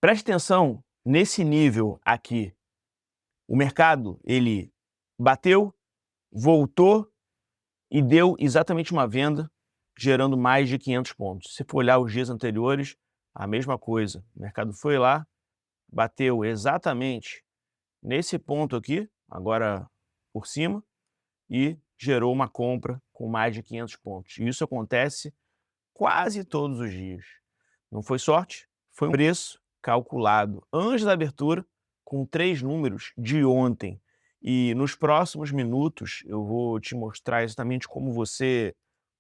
Preste atenção nesse nível aqui. O mercado, ele bateu, voltou e deu exatamente uma venda, gerando mais de 500 pontos. Se for olhar os dias anteriores, a mesma coisa. O mercado foi lá, bateu exatamente nesse ponto aqui, agora por cima, e gerou uma compra com mais de 500 pontos. E isso acontece quase todos os dias. Não foi sorte, foi um preço calculado antes da abertura com 3 números de ontem. E nos próximos minutos eu vou te mostrar exatamente como você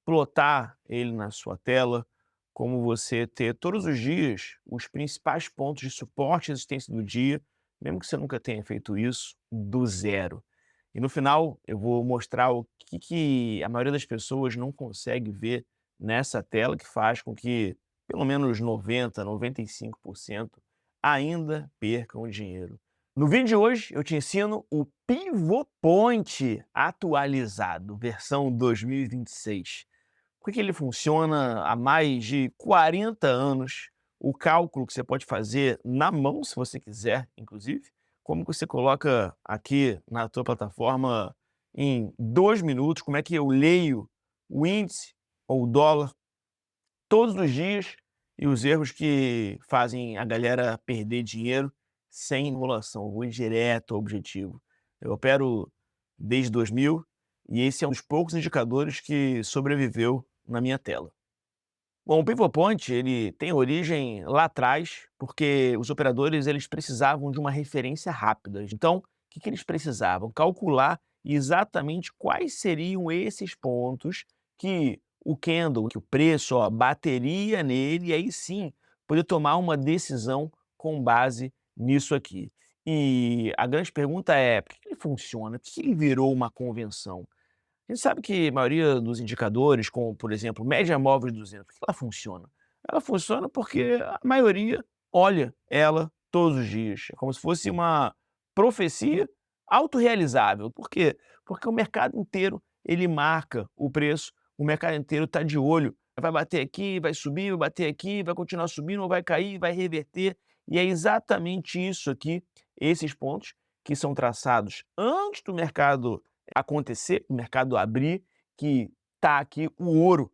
plotar ele na sua tela, como você ter todos os dias os principais pontos de suporte e resistência do dia, mesmo que você nunca tenha feito isso, do zero. E no final eu vou mostrar o que a maioria das pessoas não consegue ver nessa tela, que faz com que pelo menos 90, 95% ainda percam dinheiro. No vídeo de hoje eu te ensino o Pivot Point atualizado, versão 2026. Por que ele funciona há mais de 40 anos, o cálculo que você pode fazer na mão, se você quiser, inclusive, como que você coloca aqui na tua plataforma em 2 minutos, como é que eu leio o índice ou o dólar todos os dias e os erros que fazem a galera perder dinheiro sem enrolação. Eu vou direto ao objetivo. Eu opero desde 2000 e esse é um dos poucos indicadores que sobreviveu na minha tela. Bom, o Pivot Point, ele tem origem lá atrás, porque os operadores eles precisavam de uma referência rápida. Então, o que eles precisavam? Calcular exatamente quais seriam esses pontos que o candle, que o preço, bateria nele, e aí sim poder tomar uma decisão com base nisso aqui. E a grande pergunta é, por que ele funciona? Por que ele virou uma convenção? A gente sabe que a maioria dos indicadores, como por exemplo, média móvel de 200, por que ela funciona? Ela funciona porque a maioria olha ela todos os dias. É como se fosse uma profecia autorrealizável. Por quê? Porque o mercado inteiro ele marca o preço, o mercado inteiro está de olho. Vai bater aqui, vai subir, vai bater aqui, vai continuar subindo, ou vai cair, vai reverter. E é exatamente isso aqui, esses pontos que são traçados antes do mercado acontecer, o mercado abrir, que tá aqui o ouro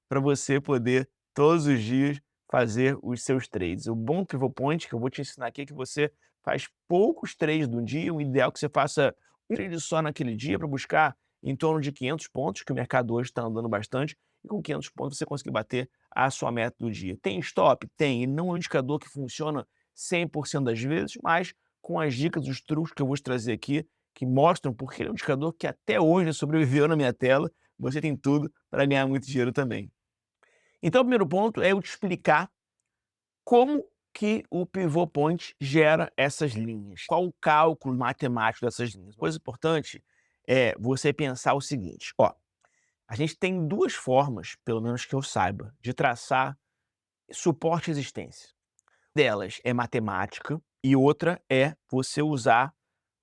para você poder todos os dias fazer os seus trades. O bom Pivot Point que eu vou te ensinar aqui é que você faz poucos trades no dia, o ideal é que você faça um trade só naquele dia para buscar em torno de 500 pontos, que o mercado hoje está andando bastante, e com 500 pontos você conseguir bater a sua meta do dia. Tem stop? Tem, ele não é um indicador que funciona 100% das vezes, mas com as dicas, os truques que eu vou te trazer aqui, que mostram porque ele é um indicador que até hoje sobreviveu na minha tela, você tem tudo para ganhar muito dinheiro também. Então o primeiro ponto é eu te explicar como que o Pivot Point gera essas linhas, qual o cálculo matemático dessas linhas. Coisa importante é você pensar o seguinte, a gente tem 2 formas, pelo menos que eu saiba, de traçar suporte e resistência. Delas é matemática e outra é você usar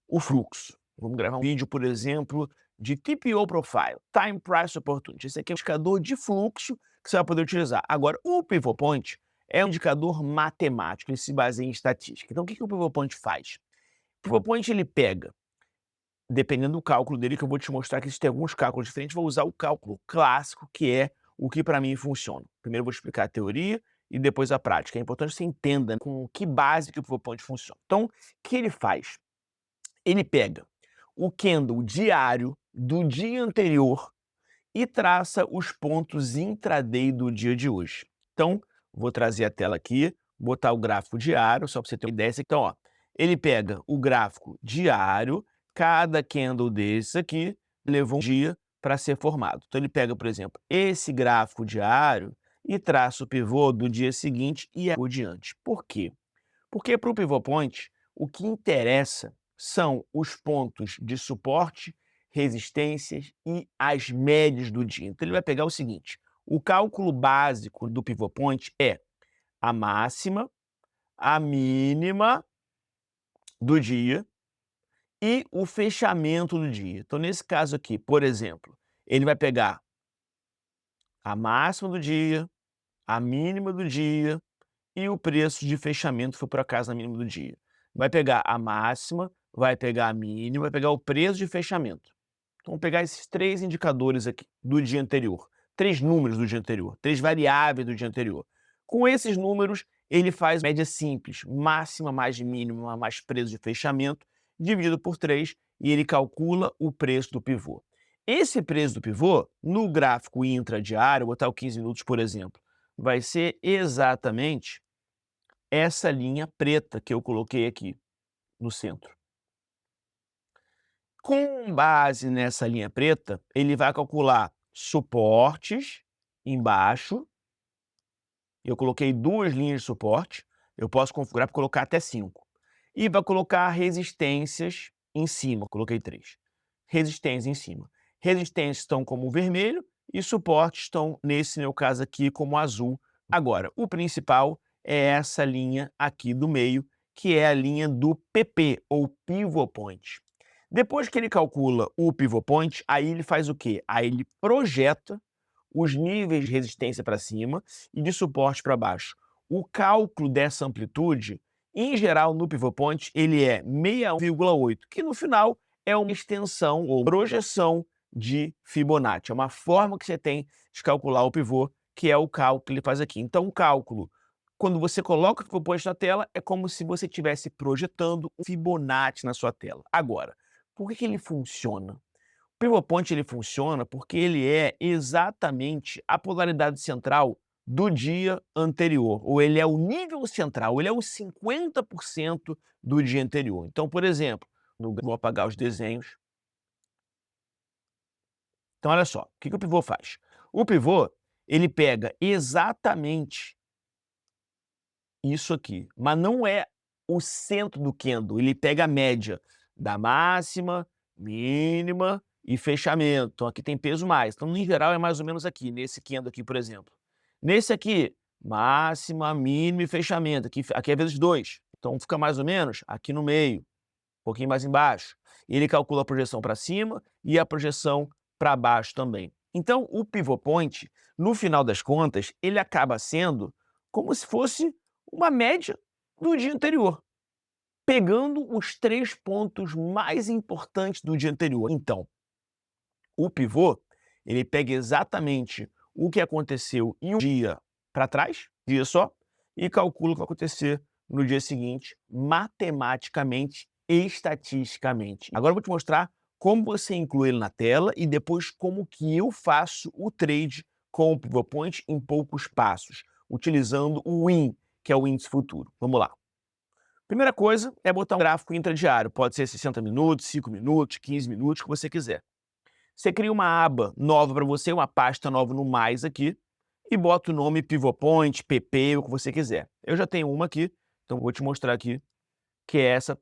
o fluxo. Vamos gravar um vídeo, por exemplo, de TPO Profile, Time Price Opportunity. Esse aqui é um indicador de fluxo que você vai poder utilizar. Agora, o Pivot Point é um indicador matemático, ele se baseia em estatística. Então, o que o Pivot Point faz? O Pivot Point ele pega, dependendo do cálculo dele, que eu vou te mostrar que existem alguns cálculos diferentes, vou usar o cálculo clássico, que é o que para mim funciona. Primeiro eu vou explicar a teoria e depois a prática. É importante que você entenda com que base que o Pivot Point funciona. Então, o que ele faz? Ele pega o candle diário do dia anterior e traça os pontos intraday do dia de hoje. Então, vou trazer a tela aqui, botar o gráfico diário, só para você ter uma ideia. Então, ele pega o gráfico diário, cada candle desse aqui levou um dia para ser formado. Então, ele pega, por exemplo, esse gráfico diário e traça o pivô do dia seguinte e por diante. Por quê? Porque para o Pivot Point, o que interessa são os pontos de suporte, resistências e as médias do dia. Então ele vai pegar o seguinte, o cálculo básico do Pivot Point é a máxima, a mínima do dia e o fechamento do dia. Então nesse caso aqui, por exemplo, ele vai pegar a máxima do dia, a mínima do dia e o preço de fechamento foi por acaso na mínima do dia. Vai pegar a máxima, vai pegar a mínima, vai pegar o preço de fechamento. Então, vamos pegar esses 3 indicadores aqui do dia anterior, 3 números do dia anterior, 3 variáveis do dia anterior. Com esses números, ele faz média simples, máxima mais mínima mais preço de fechamento, dividido por 3, e ele calcula o preço do pivô. Esse preço do pivô, no gráfico intradiário, vou botar o 15 minutos, por exemplo, vai ser exatamente essa linha preta que eu coloquei aqui no centro. Com base nessa linha preta, ele vai calcular suportes embaixo. Eu coloquei 2 linhas de suporte, eu posso configurar para colocar até 5. E vai colocar resistências em cima, coloquei 3. Resistências em cima. Resistências estão como vermelho e suportes estão, nesse meu caso aqui, como azul. Agora, o principal é essa linha aqui do meio, que é a linha do PP, ou Pivot Point. Depois que ele calcula o Pivot Point, aí ele faz o quê? Aí ele projeta os níveis de resistência para cima e de suporte para baixo. O cálculo dessa amplitude, em geral, no Pivot Point, ele é 61,8, que no final é uma extensão ou projeção de Fibonacci. É uma forma que você tem de calcular o pivô, que é o cálculo que ele faz aqui. Então, o cálculo, quando você coloca o Pivot Point na tela, é como se você estivesse projetando um Fibonacci na sua tela. Agora, por que ele funciona? O Pivot Point ele funciona porque ele é exatamente a polaridade central do dia anterior, ou ele é o nível central, ele é os 50% do dia anterior. Então, por exemplo, vou apagar os desenhos. Então, olha só, o que o pivô faz? O pivô, ele pega exatamente isso aqui, mas não é o centro do candle, ele pega a média da máxima, mínima e fechamento. Então, aqui tem peso mais. Então, em geral, é mais ou menos aqui, nesse candle aqui, por exemplo. Nesse aqui, máxima, mínima e fechamento. Aqui é vezes 2. Então, fica mais ou menos aqui no meio, um pouquinho mais embaixo. Ele calcula a projeção para cima e a projeção para baixo também. Então, o Pivot Point, no final das contas, ele acaba sendo como se fosse uma média do dia anterior, pegando os 3 pontos mais importantes do dia anterior. Então, o pivô, ele pega exatamente o que aconteceu em um dia para trás, dia só, e calcula o que vai acontecer no dia seguinte, matematicamente e estatisticamente. Agora eu vou te mostrar como você inclui ele na tela e depois como que eu faço o trade com o Pivot Point em poucos passos, utilizando o WIN, que é o índice futuro. Vamos lá. Primeira coisa é botar um gráfico intradiário, pode ser 60 minutos, 5 minutos, 15 minutos, o que você quiser. Você cria uma aba nova para você, uma pasta nova no mais aqui, e bota o nome Pivot Point, PP, o que você quiser. Eu já tenho uma aqui, então vou te mostrar aqui, que é essa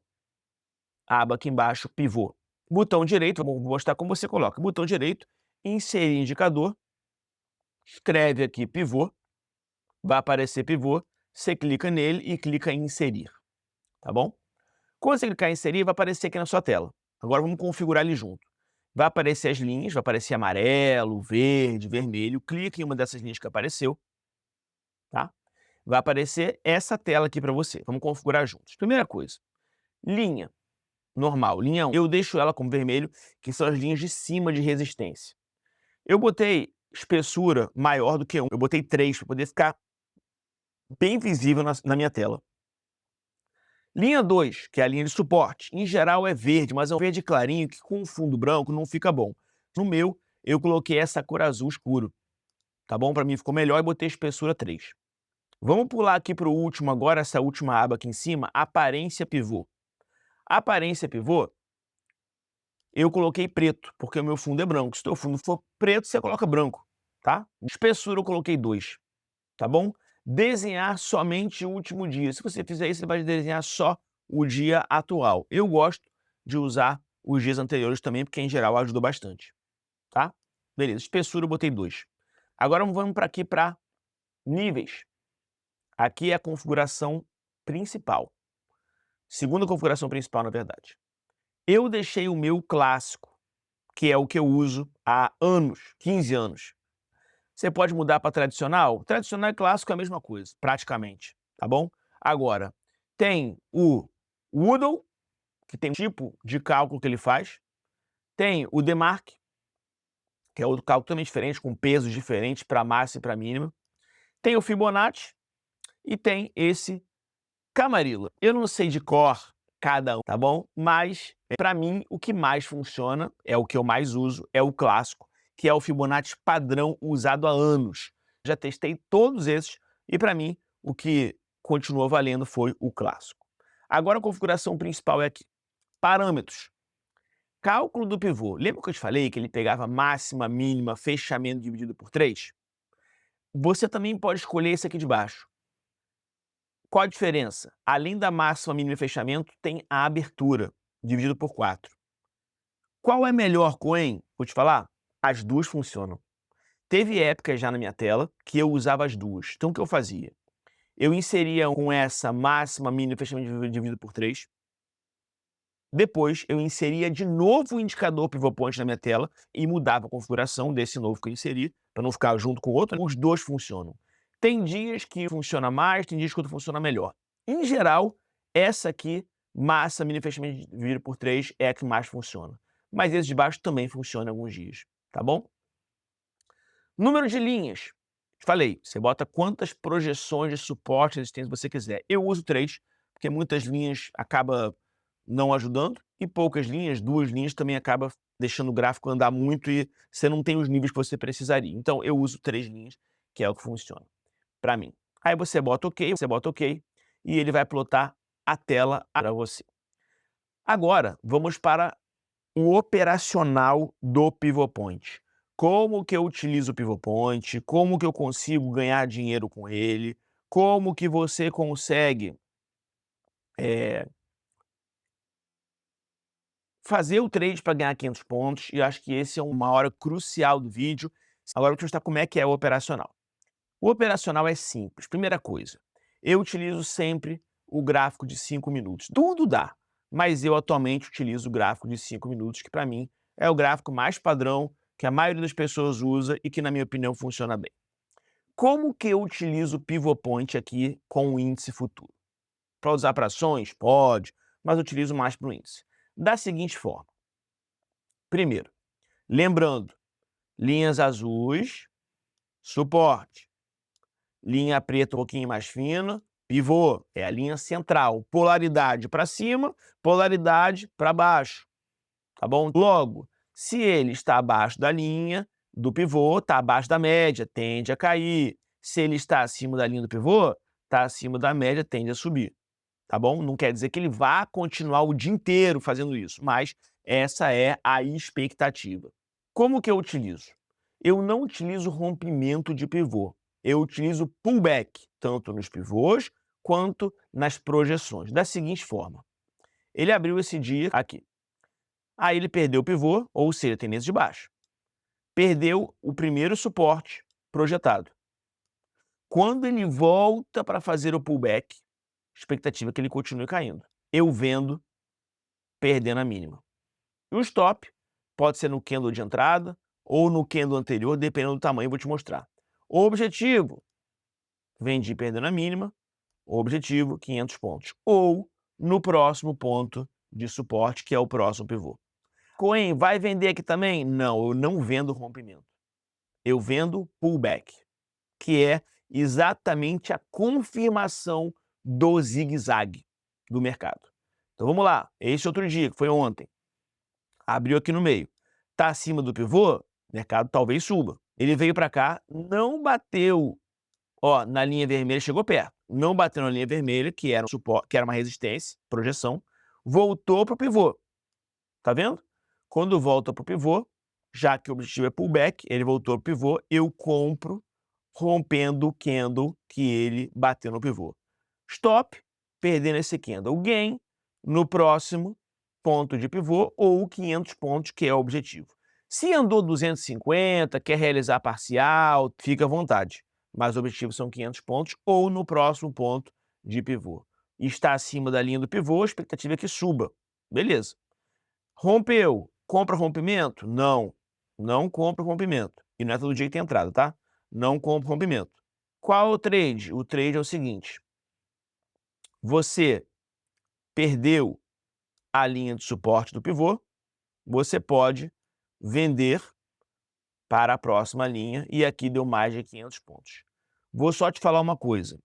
aba aqui embaixo, Pivô. Botão direito, vou mostrar como você coloca. Botão direito, inserir indicador, escreve aqui Pivô, vai aparecer Pivô, você clica nele e clica em inserir, tá bom? Quando você clicar em inserir, vai aparecer aqui na sua tela. Agora vamos configurar ele junto. Vai aparecer as linhas, vai aparecer amarelo, verde, vermelho. Clica em uma dessas linhas que apareceu, tá? Vai aparecer essa tela aqui para você. Vamos configurar juntos. Primeira coisa, linha normal, linha 1. Eu deixo ela como vermelho, que são as linhas de cima de resistência. Eu botei espessura maior do que 1. Eu botei 3 para poder ficar bem visível na minha tela. Linha 2, que é a linha de suporte, em geral é verde, mas é um verde clarinho que com fundo branco não fica bom. No meu, eu coloquei essa cor azul escuro, tá bom? Para mim ficou melhor e botei espessura 3. Vamos pular aqui para o último agora, essa última aba aqui em cima, aparência pivô. Aparência pivô, eu coloquei preto, porque o meu fundo é branco. Se o teu fundo for preto, você coloca branco, tá? Espessura eu coloquei 2, tá bom? Desenhar somente o último dia. Se você fizer isso, você vai desenhar só o dia atual. Eu gosto de usar os dias anteriores também, porque em geral ajuda bastante, tá? Beleza, espessura eu botei 2. Agora vamos para aqui para níveis. Aqui é a configuração principal. Segunda configuração principal, na verdade. Eu deixei o meu clássico, que é o que eu uso há anos, 15 anos. Você pode mudar para tradicional? Tradicional e clássico é a mesma coisa, praticamente. tá bom? Agora, tem o Woodle, que tem um tipo de cálculo que ele faz. Tem o DeMark, que é outro cálculo também diferente, com pesos diferentes para máxima e para mínima. Tem o Fibonacci e tem esse Camarilla. Eu não sei de cor cada um, tá bom? Mas, para mim, o que mais funciona, é o que eu mais uso, é o clássico, que é o Fibonacci padrão usado há anos. Já testei todos esses e, para mim, o que continuou valendo foi o clássico. Agora a configuração principal é aqui. Parâmetros. Cálculo do pivô. Lembra que eu te falei que ele pegava máxima, mínima, fechamento dividido por 3? Você também pode escolher esse aqui de baixo. Qual a diferença? Além da máxima, mínima e fechamento, tem a abertura, dividido por 4. Qual é melhor, Coen? Vou te falar, as duas funcionam. Teve épocas já na minha tela que eu usava as duas. Então o que eu fazia? Eu inseria com essa máxima, mínima e fechamento dividido por 3. Depois eu inseria de novo o indicador pivô point na minha tela e mudava a configuração desse novo que eu inseri, para não ficar junto com o outro. Os dois funcionam. Tem dias que funciona mais, tem dias que outro funciona melhor. Em geral, essa aqui, massa, mínimo fechamento dividido por 3, é a que mais funciona. Mas esse de baixo também funciona em alguns dias, tá bom? Número de linhas. Falei, você bota quantas projeções de suporte resistência você quiser. Eu uso 3, porque muitas linhas acaba não ajudando, e poucas linhas, 2 linhas, também acaba deixando o gráfico andar muito e você não tem os níveis que você precisaria. Então eu uso 3 linhas, que é o que funciona para mim. Aí você bota OK, e ele vai plotar a tela para você. Agora, vamos para o operacional do Pivot Point. Como que eu utilizo o Pivot Point, como que eu consigo ganhar dinheiro com ele, como que você consegue fazer o trade para ganhar 500 pontos, e acho que esse é uma hora crucial do vídeo. Agora eu vou te mostrar como é que é o operacional. O operacional é simples. Primeira coisa, eu utilizo sempre o gráfico de 5 minutos. Tudo dá, mas eu atualmente utilizo o gráfico de 5 minutos, que para mim é o gráfico mais padrão, que a maioria das pessoas usa e que, na minha opinião, funciona bem. Como que eu utilizo o Pivot Point aqui com o índice futuro? Para usar para ações? Pode, mas eu utilizo mais para o índice. Da seguinte forma. Primeiro, lembrando, linhas azuis, suporte. Linha preta um pouquinho mais fina, pivô, é a linha central. Polaridade para cima, polaridade para baixo, tá bom? Logo, se ele está abaixo da linha do pivô, está abaixo da média, tende a cair. Se ele está acima da linha do pivô, está acima da média, tende a subir, tá bom? Não quer dizer que ele vá continuar o dia inteiro fazendo isso, mas essa é a expectativa. Como que eu utilizo? Eu não utilizo rompimento de pivô. Eu utilizo pullback, tanto nos pivôs quanto nas projeções, da seguinte forma. Ele abriu esse dia aqui. Aí ele perdeu o pivô, ou seja, tendência de baixa. Perdeu o primeiro suporte projetado. Quando ele volta para fazer o pullback, expectativa é que ele continue caindo. Eu vendo, perdendo a mínima. E o stop pode ser no candle de entrada ou no candle anterior, dependendo do tamanho, eu vou te mostrar. O objetivo, vendi perdendo a mínima, o objetivo, 500 pontos. Ou no próximo ponto de suporte, que é o próximo pivô. Coen, vai vender aqui também? Não, eu não vendo rompimento. Eu vendo pullback, que é exatamente a confirmação do zigue-zague do mercado. Então vamos lá, esse outro dia, que foi ontem, abriu aqui no meio. Está acima do pivô, o mercado talvez suba. Ele veio para cá, não bateu, ó, na linha vermelha, chegou perto. Não bateu na linha vermelha, que era um suporte, que era uma resistência, projeção, voltou para o pivô. Tá vendo? Quando volta para o pivô, já que o objetivo é pullback, ele voltou para o pivô, eu compro rompendo o candle que ele bateu no pivô. Stop, perdendo esse candle. Gain no próximo ponto de pivô ou 500 pontos, que é o objetivo. Se andou 250, quer realizar parcial, fica à vontade. Mas o objetivo são 500 pontos ou no próximo ponto de pivô. Está acima da linha do pivô, a expectativa é que suba. Beleza. Rompeu. Compra rompimento? Não. Não compra rompimento. E não é todo dia que tem entrada, tá? Não compra rompimento. Qual é o trade? O trade é o seguinte. você perdeu a linha de suporte do pivô, você pode vender para a próxima linha, e aqui deu mais de 500 pontos. Vou só te falar uma coisa,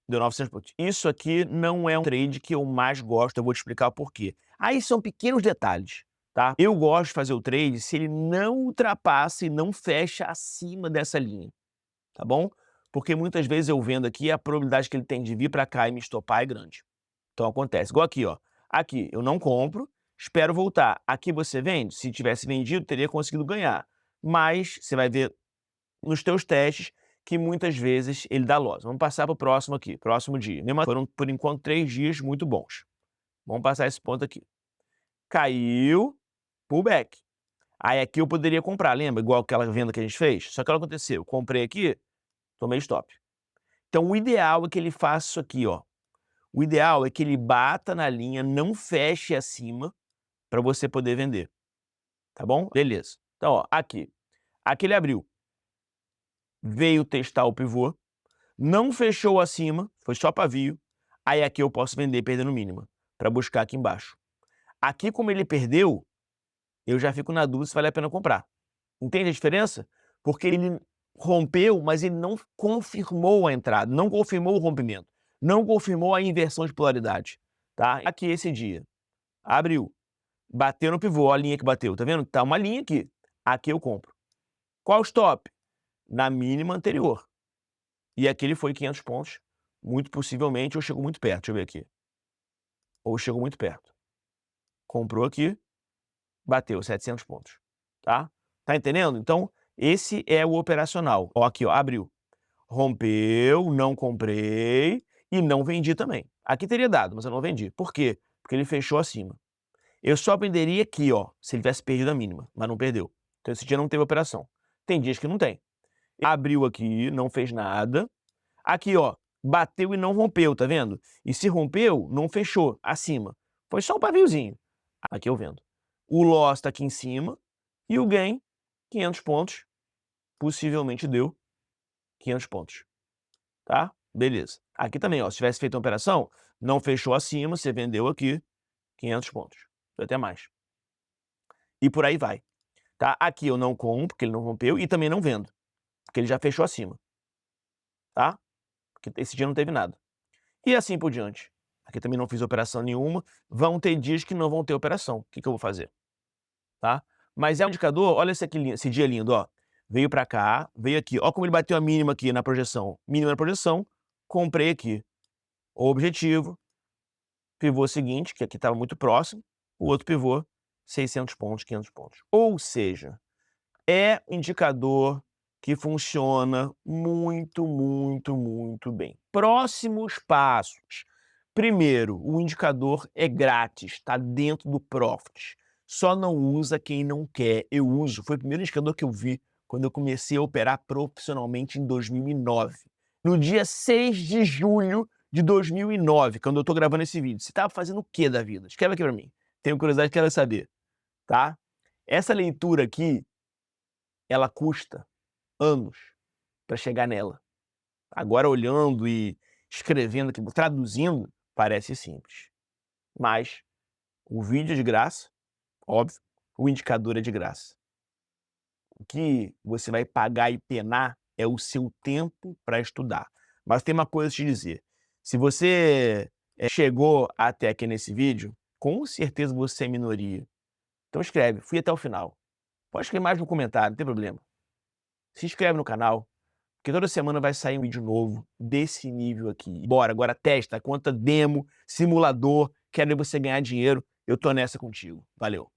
deu 900 pontos. Isso aqui não é um trade que eu mais gosto, eu vou te explicar o porquê. Aí são pequenos detalhes, tá? Eu gosto de fazer o trade se ele não ultrapassa e não fecha acima dessa linha, tá bom? Porque muitas vezes eu vendo aqui, a probabilidade que ele tem de vir para cá e me estopar é grande. Então acontece, igual aqui, ó. Aqui eu não compro, espero voltar. Aqui você vende? Se tivesse vendido, teria conseguido ganhar. Mas você vai ver nos teus testes que muitas vezes ele dá loss. Vamos passar para o próximo aqui, próximo dia. Foram, por enquanto, 3 dias muito bons. Vamos passar esse ponto aqui. Caiu, pullback. Aí aqui eu poderia comprar, lembra? Igual aquela venda que a gente fez? Só que ela aconteceu. Comprei aqui, tomei stop. Então o ideal é que ele faça isso aqui, ó. O ideal é que ele bata na linha, não feche acima, para você poder vender. Tá bom? Beleza. Então, ó, aqui. Aqui ele abriu. Veio testar o pivô. Não fechou acima, foi só pavio. Aí aqui eu posso vender perdendo mínima, para buscar aqui embaixo. Aqui, como ele perdeu, eu já fico na dúvida se vale a pena comprar. Entende a diferença? Porque ele rompeu, mas ele não confirmou a entrada, não confirmou o rompimento, não confirmou a inversão de polaridade. Tá? Aqui esse dia. Abriu. Bateu no pivô, ó a linha que bateu, tá vendo? Tá uma linha aqui. Aqui eu compro. Qual o stop? Na mínima anterior. E aqui ele foi 500 pontos, muito possivelmente, ou chegou muito perto, deixa eu ver aqui. Ou chegou muito perto. Comprou aqui, bateu 700 pontos, tá? Tá entendendo? Então, esse é o operacional. Ó, aqui, ó, abriu. Rompeu, não comprei e não vendi também. Aqui teria dado, mas eu não vendi. Por quê? Porque ele fechou acima. Eu só venderia aqui, ó, se ele tivesse perdido a mínima, mas não perdeu. Então esse dia não teve operação. Tem dias que não tem. Abriu aqui, não fez nada. Aqui, ó, bateu e não rompeu, tá vendo? E se rompeu, não fechou, acima. Foi só um paviozinho. Aqui eu vendo. O loss tá aqui em cima e o gain, 500 pontos, possivelmente deu 500 pontos, tá? Beleza. Aqui também, ó, se tivesse feito uma operação, não fechou acima, você vendeu aqui, 500 pontos. Até mais. E por aí vai. Tá? Aqui eu não compro, porque ele não rompeu, e também não vendo, porque ele já fechou acima. Tá? Porque esse dia não teve nada. E assim por diante. Aqui também não fiz operação nenhuma. Vão ter dias que não vão ter operação. O que eu vou fazer? Tá? Mas é um indicador, olha esse, aqui, esse dia lindo, ó. Veio pra cá, veio aqui. Ó como ele bateu a mínima aqui na projeção. Mínima na projeção, comprei aqui. O objetivo, pivô seguinte, que aqui estava muito próximo. O outro pivô, 600 pontos, 500 pontos. Ou seja, é um indicador que funciona muito, muito, muito bem. Próximos passos. Primeiro, o indicador é grátis, está dentro do Profit. Só não usa quem não quer. Eu uso, foi o primeiro indicador que eu vi quando eu comecei a operar profissionalmente em 2009. No dia 6 de julho de 2009, quando eu estou gravando esse vídeo. Você estava fazendo o que da vida? Escreve aqui para mim. Tenho curiosidade, quero saber. Tá? Essa leitura aqui, ela custa anos para chegar nela. Agora, olhando e escrevendo aqui, traduzindo, parece simples. Mas o vídeo é de graça, óbvio, o indicador é de graça. O que você vai pagar e penar é o seu tempo para estudar. Mas tem uma coisa a te dizer. Se você chegou até aqui nesse vídeo, com certeza você é minoria. Então escreve, fui até o final. Pode escrever mais no comentário, não tem problema. Se inscreve no canal, porque toda semana vai sair um vídeo novo desse nível aqui. Bora, agora testa, conta demo, simulador, quero ver você ganhar dinheiro. Eu tô nessa contigo. Valeu!